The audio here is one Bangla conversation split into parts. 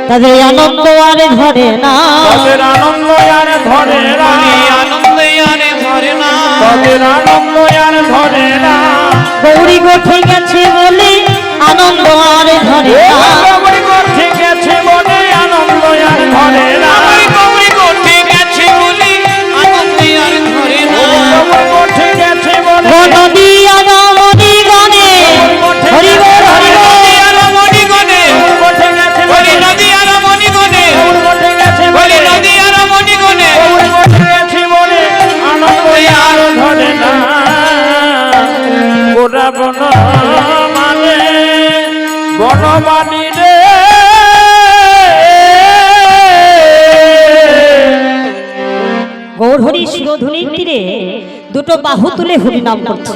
তাদের আনন্দ আর ধরে না, তাদের আনন্দ আর ধরে না, আনন্দ আর ধরে না, তাদের আনন্দ আর ধরে না। গৌরী গোঠে গেছে বলে আনন্দ আর ধরে না, গৌরী গোঠে গেছে বলে আনন্দ আর ধরে না, গৌরী গোঠে গেছে বলে আনন্দ আর ধরে না, গৌরী গোঠে গেছে বলে নদী আর মণি গণে হরি বল হরি বল আর মণি গণে, গোঠে গেছে বলি নদী আর মণি গণে, গোঠে গেছে বলি বলে নদী আর মণি গণে, গৌরী গোঠে গেছে বলে আনন্দ আর ধরে না। গোরা বন মানে বনমালী রে, গৌরহরি শিরোধনির তীরে দুটো বাহু তুলে হরি নাম করছে,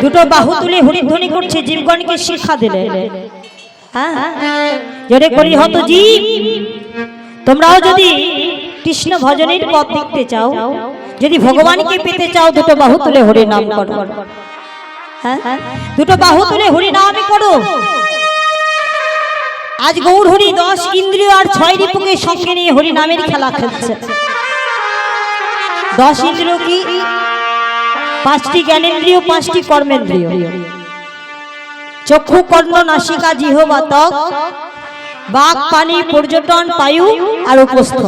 দুটো বাহু তুলে হরিধ্বনি করছে, জীবগণকে শিক্ষা দিলে। হ্যাঁ জোরে করি হত জীব, তোমরাও যদি কৃষ্ণ ভজনের পথ দেখতে চাও, যদি ভগবানকে পেতে চাও, দুটো বাহু তুলে হরি নাম করো। হ্যাঁ দুটো বাহু তুলে হরি নামই করো। আজ গৌরহরি 10 ইন্দ্রিয় আর 6 রিপুকে সঙ্গে নিয়ে হরি নামের খেলা খেলছে। 10 ইন্দ্রিয় কি? 5টি জ্ঞানেন্দ্রিয়, 5টি কর্মেন্দ্রিয়, চক্ষু কর্ণ নাসিকা জিহ্বা ত্বক, বাক পানি পর্যটন পায়ু আর উপস্থ।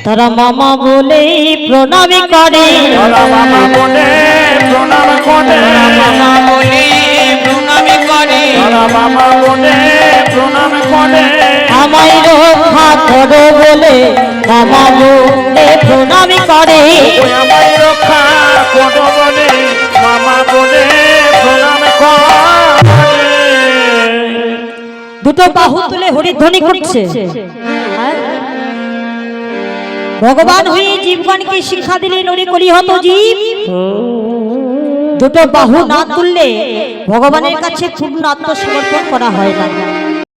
তারা মামা বলে প্রণামী করে, তারা মামা বলে প্রণাম করে, মামা বলি প্রণামী করে, তারা মামা বলে প্রণাম করে, আমায় রক্ষা করো বলে মামা বলে প্রণামী করে। ওই আমায় রক্ষা করো বলে মামা বলে প্রণাম করে। দুটো বাহু তুলে হরিধ্বনি করছে। ভগবান হয়ে জীবগণকে শিক্ষা দিলেন, ওরে করি হত জীব, দুটো বাহু না তুললে ভগবানের কাছে পূর্ণ আত্মসমর্পণ করা হয় না।